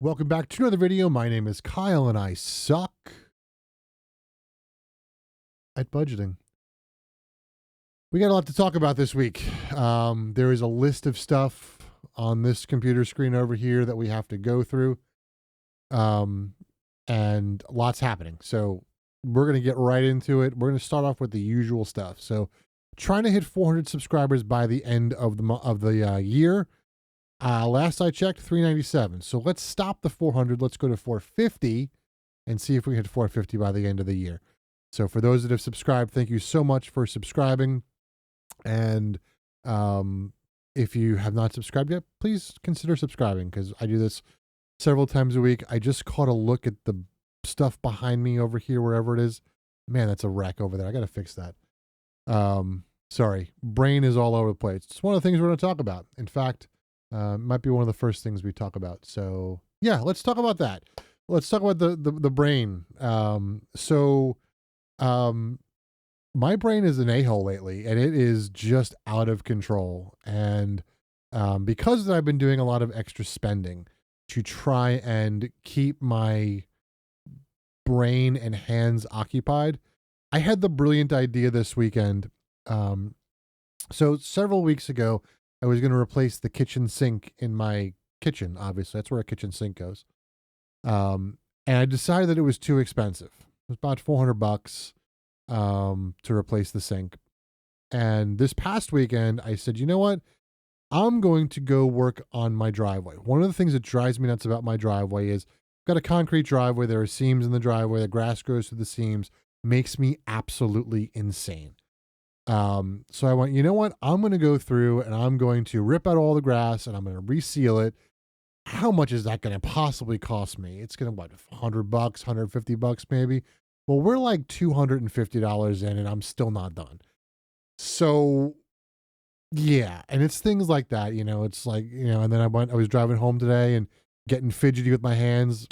Welcome back to another video. My name is Kyle and I suck at budgeting. We got a lot to talk about this week. There is a list of stuff on this computer screen over here that we have to go through. And lots happening. So we're going to get right into it. We're going to start off with the usual stuff. So trying to hit 400 subscribers by the end of the year. Last I checked, 397. So let's stop the 400. Let's go to 450 and see if we hit 450 by the end of the year. So for those that have subscribed, thank you so much for subscribing. And if you have not subscribed yet, please consider subscribing because I do this several times a week. I just caught a look at the stuff behind me over here, wherever it is. Man, that's a wreck over there. I got to fix that. Sorry, brain is all over the place. It's one of the things we're going to talk about. In fact, might be one of the first things we talk about. So yeah, let's talk about that. Let's talk about the brain. My brain is an a-hole lately, and it is just out of control. And because I've been doing a lot of extra spending to try and keep my brain and hands occupied, I had the brilliant idea this weekend. So several weeks ago, I was going to replace the kitchen sink in my kitchen. Obviously, that's where a kitchen sink goes. And I decided that it was too expensive. It was about $400 to replace the sink. And this past weekend, I said, you know what? I'm going to go work on my driveway. One of the things that drives me nuts about my driveway is I've got a concrete driveway. There are seams in the driveway. The grass grows through the seams. Makes me absolutely insane. So I went, you know what? I'm going to go through and I'm going to rip out all the grass and I'm going to reseal it. How much is that going to possibly cost me? It's going to, what, $100, $150 maybe? Well, we're like $250 in and I'm still not done. So yeah. And it's things like that, it's like, and then I was driving home today and getting fidgety with my hands,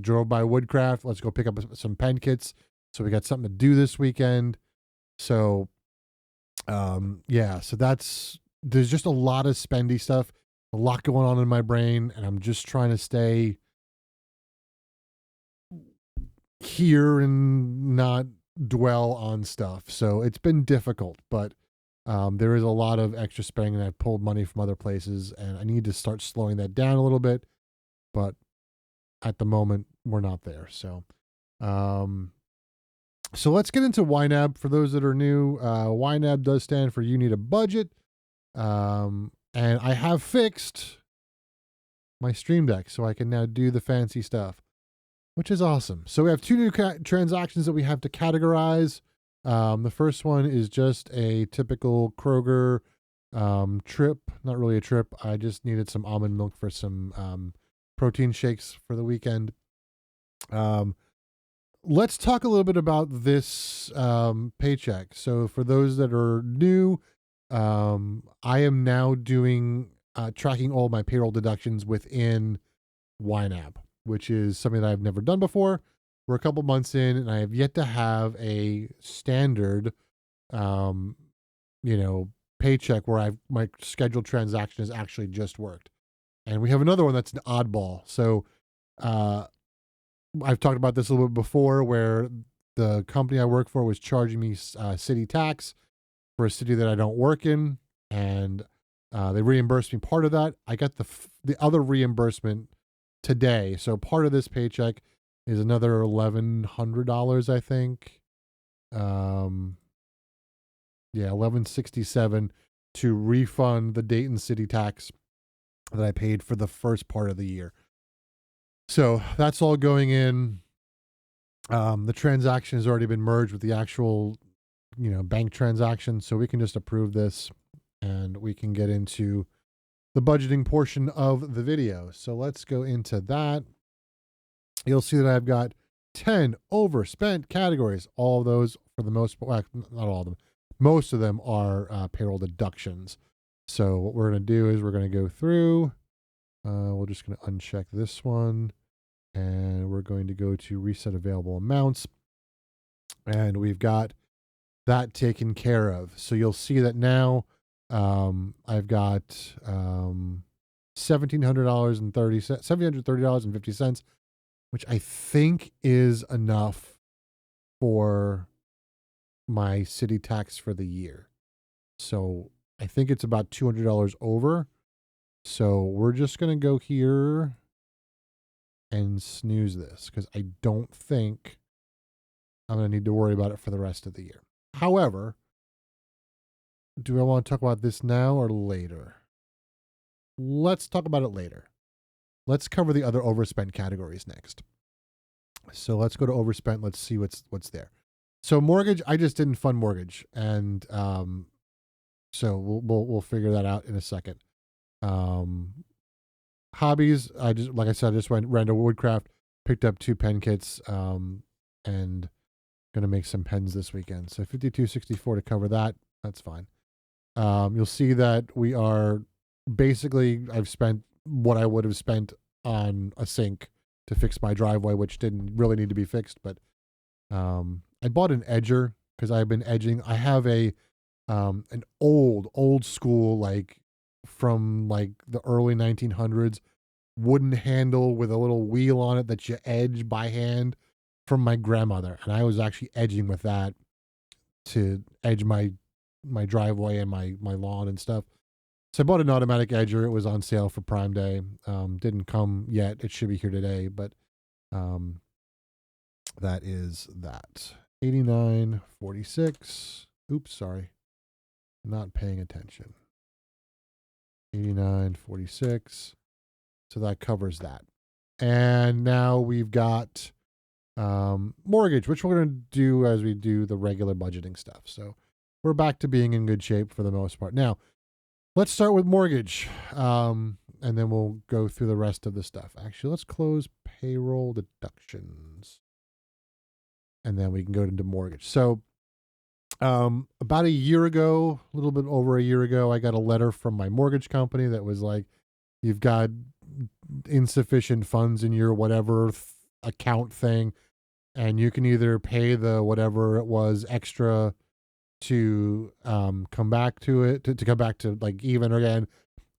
drove by Woodcraft. Let's go pick up some pen kits. So we got something to do this weekend. So yeah, so there's just a lot of spendy stuff, a lot going on in my brain, and I'm just trying to stay here and not dwell on stuff. So it's been difficult, but there is a lot of extra spending, and I've pulled money from other places, and I need to start slowing that down a little bit. But at the moment, we're not there. So let's get into YNAB. For those that are new, YNAB does stand for You Need a Budget. And I have fixed my Stream Deck so I can now do the fancy stuff, which is awesome. So we have two new transactions that we have to categorize. The first one is just a typical Kroger trip. Not really a trip. I just needed some almond milk for some protein shakes for the weekend. Let's talk a little bit about this Paycheck. So for those that are new, I am now doing tracking all my payroll deductions within YNAB, which is something that I've never done before. We're a couple months in, and I have yet to have a standard, paycheck where my scheduled transaction has actually just worked. And we have another one that's an oddball. So I've talked about this a little bit before, where the company I work for was charging me city tax for a city that I don't work in, and they reimbursed me part of that. I got the other reimbursement today, so part of this paycheck is another $1,100, I think. $1,167 to refund the Dayton city tax that I paid for the first part of the year. So that's all going in. The transaction has already been merged with the actual, bank transaction. So we can just approve this and we can get into the budgeting portion of the video. So let's go into that. You'll see that I've got 10 overspent categories. All of those, for the most part, not all of them, most of them are payroll deductions. So what we're going to do is we're going to go through. We're just going to uncheck this one, and we're going to go to reset available amounts, and we've got that taken care of. So you'll see that now I've got $1,730.50, which I think is enough for my city tax for the year. So I think it's about $200 over. So we're just going to go here and snooze this because I don't think I'm going to need to worry about it for the rest of the year. However, do I want to talk about this now or later? Let's talk about it later. Let's cover the other overspent categories next. So let's go to overspent. Let's see what's there. So mortgage, I just didn't fund mortgage, and so we'll figure that out in a second. Hobbies, I just ran to Woodcraft, picked up 2 pen kits, and gonna make some pens this weekend. So 5264 to cover that. That's fine. You'll see that we are basically, I've spent what I would have spent on a sink to fix my driveway, which didn't really need to be fixed, but I bought an edger because I've been edging. I have an old school, like from like the early 1900s wooden handle with a little wheel on it that you edge by hand from my grandmother, and I was actually edging with that to edge my driveway and my lawn and stuff. So I bought an automatic edger. It was on sale for Prime Day. Didn't come yet. It should be here today, but that is that. 89.46. Oops, sorry. Not paying attention. 89.46. So that covers that. And now we've got mortgage, which we're going to do as we do the regular budgeting stuff. So we're back to being in good shape for the most part. Now, let's start with mortgage, and then we'll go through the rest of the stuff. Actually, let's close payroll deductions, and then we can go into mortgage. So about a year ago, a little bit over a year ago, I got a letter from my mortgage company that was like, you've got insufficient funds in your whatever account thing, and you can either pay the whatever it was extra to come back to it, to come back to like even again,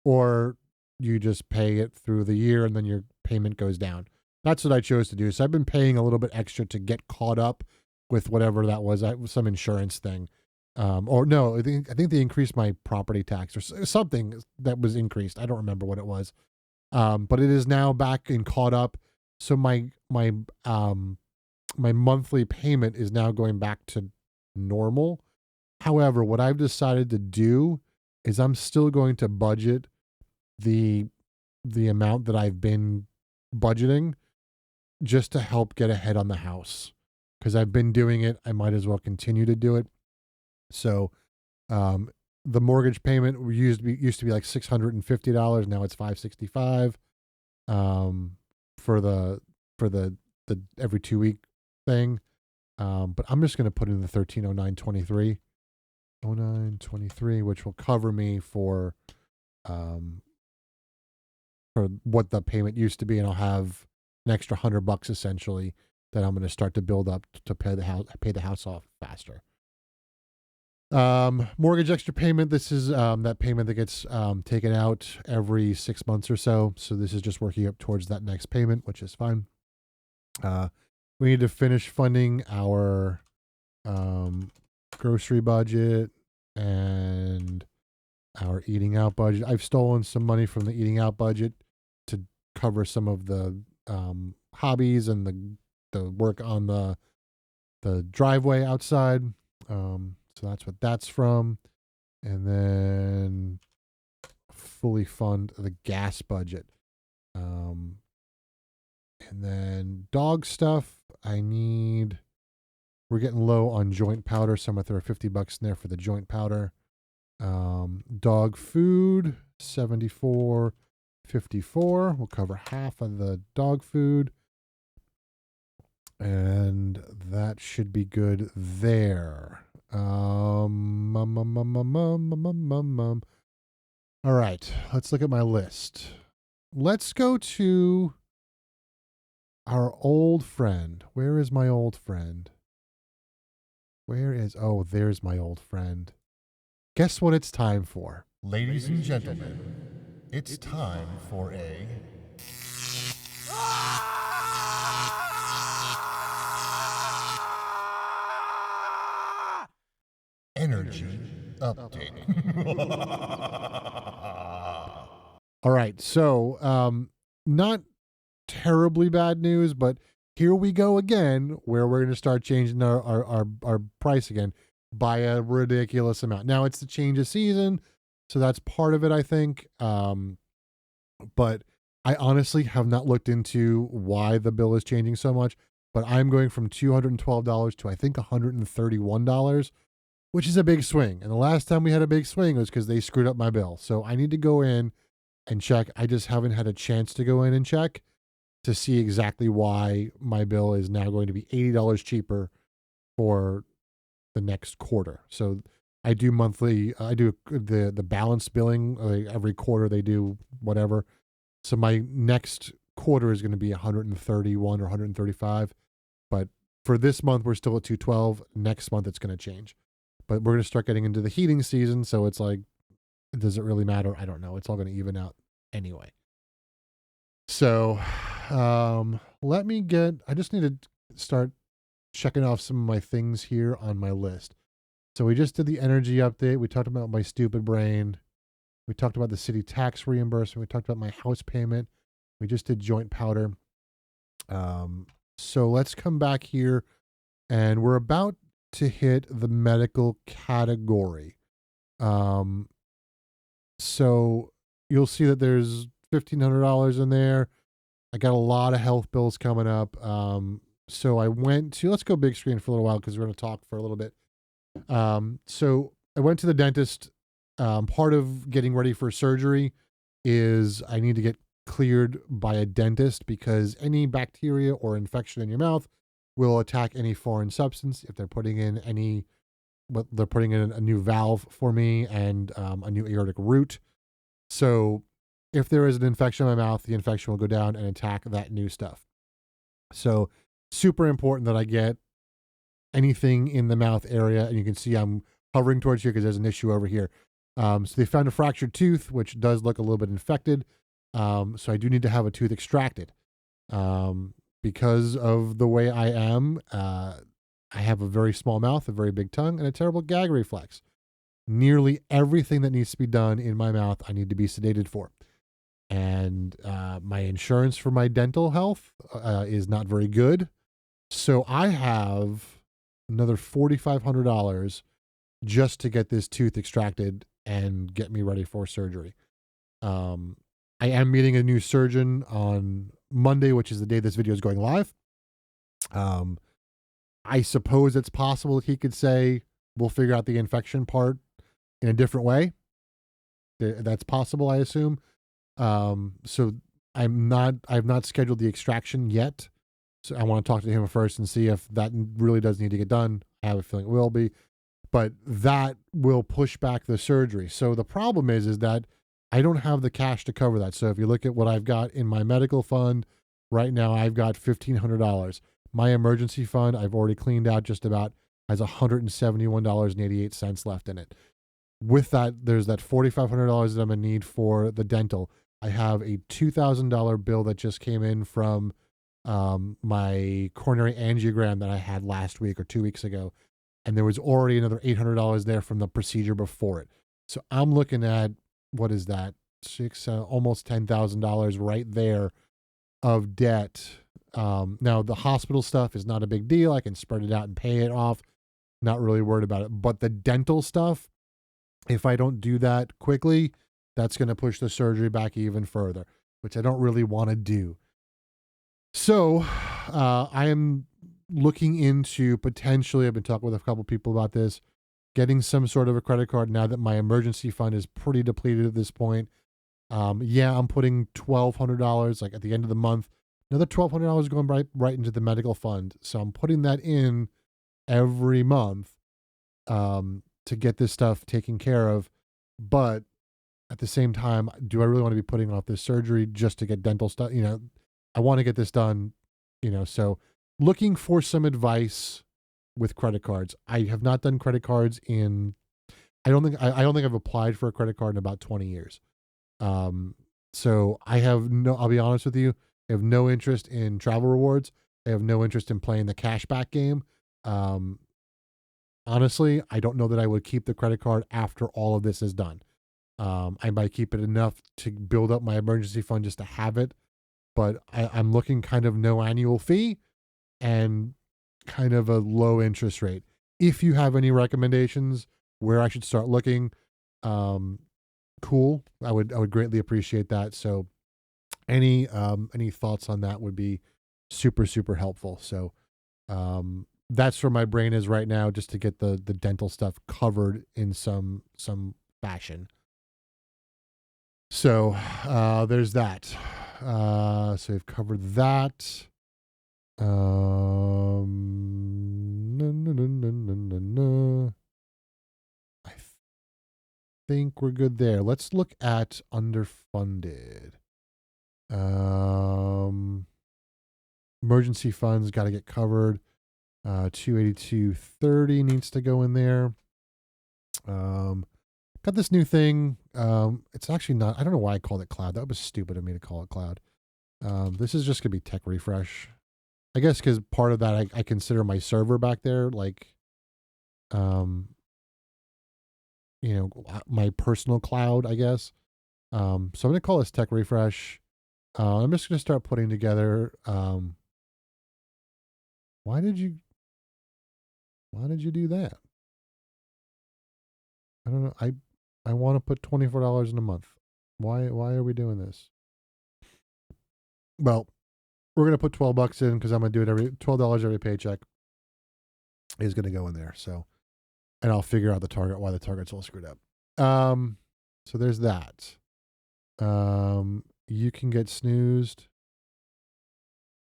or you just pay it through the year and then your payment goes down. That's what I chose to do. So I've been paying a little bit extra to get caught up with whatever that was. It was some insurance thing. Or no, I think they increased my property tax or something that was increased. I don't remember what it was. But it is now back and caught up. So my monthly payment is now going back to normal. However, what I've decided to do is I'm still going to budget the amount that I've been budgeting just to help get ahead on the house. Because I've been doing it, I might as well continue to do it. So the mortgage payment used to be like $650. Now it's $565 for the every 2 week thing. But I'm just going to put in the 1309.23. 09.23, which will cover me for what the payment used to be, and I'll have an extra $100 essentially that I'm going to start to build up to pay the house off faster. Mortgage extra payment. This is that payment that gets taken out every 6 months or so. So this is just working up towards that next payment, which is fine. We need to finish funding our grocery budget and our eating out budget. I've stolen some money from the eating out budget to cover some of the hobbies and the work on the driveway outside. So that's what that's from. And then fully fund the gas budget. And then dog stuff. We're getting low on joint powder, so I'm gonna throw $50 in there for the joint powder. Dog food, $74.54. We'll cover half of the dog food. And that should be good there. All right, let's look at my list. Let's go to our old friend. Where is my old friend? There's my old friend. Guess what it's time for? Ladies and gentlemen, It's time for a energy update. All right, so not terribly bad news, but here we go again, where we're going to start changing our price again by a ridiculous amount. Now it's the change of season, so that's part of it, I think. But I honestly have not looked into why the bill is changing so much. But I'm going from $212 to I think $131, which is a big swing. And the last time we had a big swing was because they screwed up my bill. So I need to go in and check. I just haven't had a chance to go in and check to see exactly why my bill is now going to be $80 cheaper for the next quarter. So I do monthly, I do the balance billing every quarter. They do whatever. So my next quarter is going to be 131 or 135. But for this month, we're still at 212. Next month, it's going to change. But we're going to start getting into the heating season. So it's like, does it really matter? I don't know. It's all going to even out anyway. So I just need to start checking off some of my things here on my list. So we just did the energy update. We talked about my stupid brain. We talked about the city tax reimbursement. We talked about my house payment. We just did joint powder. So let's come back here, and we're about to hit the medical category. So you'll see that there's $1,500 in there. I got a lot of health bills coming up. So I went to, let's go big screen for a little while because we're going to talk for a little bit. So I went to the dentist. Part of getting ready for surgery is I need to get cleared by a dentist because any bacteria or infection in your mouth will attack any foreign substance. If they're putting in they're putting in a new valve for me and a new aortic root. So if there is an infection in my mouth, the infection will go down and attack that new stuff. So super important that I get anything in the mouth area. And you can see I'm hovering towards here because there's an issue over here. So they found a fractured tooth, which does look a little bit infected. So I do need to have a tooth extracted. Because of the way I am, I have a very small mouth, a very big tongue, and a terrible gag reflex. Nearly everything that needs to be done in my mouth, I need to be sedated for. And my insurance for my dental health is not very good. So I have another $4,500 just to get this tooth extracted and get me ready for surgery. I am meeting a new surgeon on Monday, which is the day this video is going live. I suppose it's possible he could say, we'll figure out the infection part in a different way. That's possible, I assume. So I've not scheduled the extraction yet. So I want to talk to him first and see if that really does need to get done. I have a feeling it will be, but that will push back the surgery. So the problem is that I don't have the cash to cover that. So if you look at what I've got in my medical fund right now, I've got $1,500. My emergency fund, I've already cleaned out just about, has $171.88 left in it. With that, there's that $4,500 that I'm going to need for the dental. I have a $2,000 bill that just came in from my coronary angiogram that I had last week or 2 weeks ago. And there was already another $800 there from the procedure before it. So I'm looking at, what is that? Almost $10,000 right there of debt. Now the hospital stuff is not a big deal. I can spread it out and pay it off. Not really worried about it. But the dental stuff, if I don't do that quickly, that's going to push the surgery back even further, which I don't really want to do. So I am looking into potentially, I've been talking with a couple people about this, getting some sort of a credit card now that my emergency fund is pretty depleted at this point. Yeah, I'm putting $1,200 like at the end of the month. Another $1,200 going right into the medical fund. So I'm putting that in every month to get this stuff taken care of. But at the same time, do I really want to be putting off this surgery just to get dental stuff? I want to get this done, so looking for some advice with credit cards. I have not done credit cards I don't think I've applied for a credit card in about 20 years. So I'll be honest with you, I have no interest in travel rewards. I have no interest in playing the cashback game. Um, Honestly, I don't know that I would keep the credit card after all of this is done. I might keep it enough to build up my emergency fund just to have it, but I'm looking kind of no annual fee and kind of a low interest rate. If you have any recommendations where I should start looking, um, cool. I would greatly appreciate that. So any thoughts on that would be super super helpful. So that's where my brain is right now, just to get the dental stuff covered in some fashion. So there's that. So we've covered that. No, no, no, no, no, no, no. I think we're good there. Let's look at underfunded. Emergency funds got to get covered. 282.30 needs to go in there. Got this new thing. It's actually not, I don't know why I called it cloud. That was stupid of me to call it cloud. This is just gonna be tech refresh. I guess because part of that I consider my server back there like um my personal cloud, I guess. So I'm gonna call this tech refresh. I'm just gonna start putting together why did you do that? I don't know. I want to put $24 in a month. Why are we doing this? Well, we're gonna put $12 in because I'm gonna do it every $12 every paycheck is gonna go in there. So, and I'll figure out why the target's all screwed up. So there's that. You can get snoozed,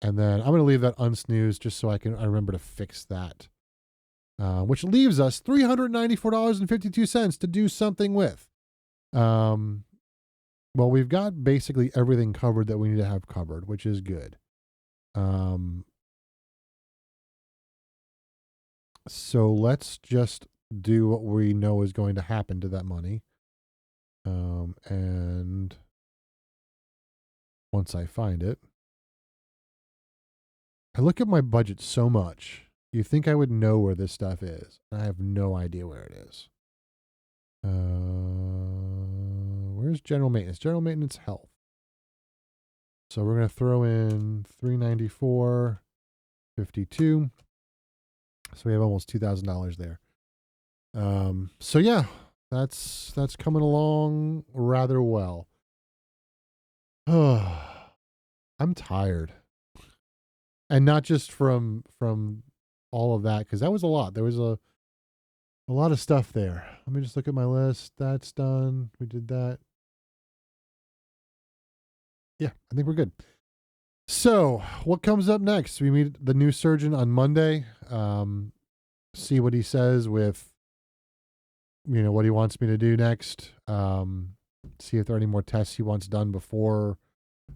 and then I'm gonna leave that unsnoozed just so I remember to fix that. Which leaves us $394.52 to do something with. Well, we've got basically everything covered that we need to have covered, which is good. So let's just do what we know is going to happen to that money. And once I find it, I look at my budget so much. You think I would know where this stuff is? I have no idea where it is. Where's general maintenance? General maintenance health. So we're going to throw in 394.52. So we have almost $2,000 there. So yeah, that's coming along rather well. I'm tired. And not just from all of that, because that was a lot. There was a lot of stuff there. Let me just look at my list. That's done. We did that. Yeah, I think we're good. So, what comes up next? We meet the new surgeon on Monday. See what he says with, what he wants me to do next. See if there are any more tests he wants done before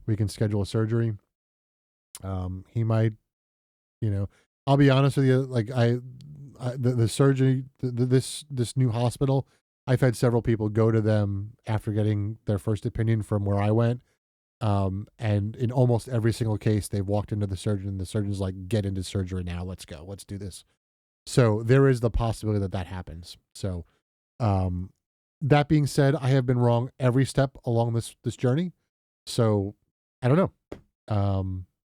we can schedule a surgery. He might, I'll be honest with you. Like the surgery, this new hospital, I've had several people go to them after getting their first opinion from where I went. And in almost every single case, they've walked into the surgeon and the surgeon's like, get into surgery now. Let's go. Let's do this. So there is the possibility that happens. So, that being said, I have been wrong every step along this journey. So I don't know.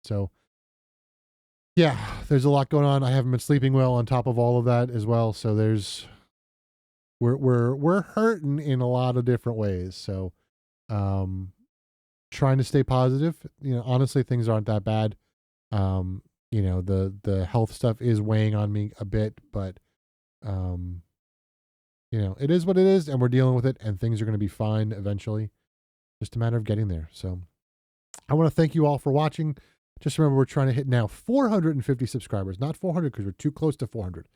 So yeah, there's a lot going on. I haven't been sleeping well on top of all of that as well. So we're hurting in a lot of different ways. So, trying to stay positive. Honestly, things aren't that bad. The health stuff is weighing on me a bit, but it is what it is, and we're dealing with it, and things are going to be fine eventually. Just a matter of getting there. So I want to thank you all for watching. Just remember, we're trying to hit now 450 subscribers, not 400 because we're too close to 400.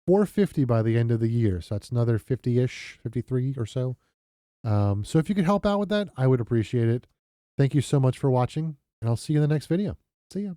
450 by the end of the year. So that's another 50-ish, 53 or so. So if you could help out with that, I would appreciate it. Thank you so much for watching, and I'll see you in the next video. See ya.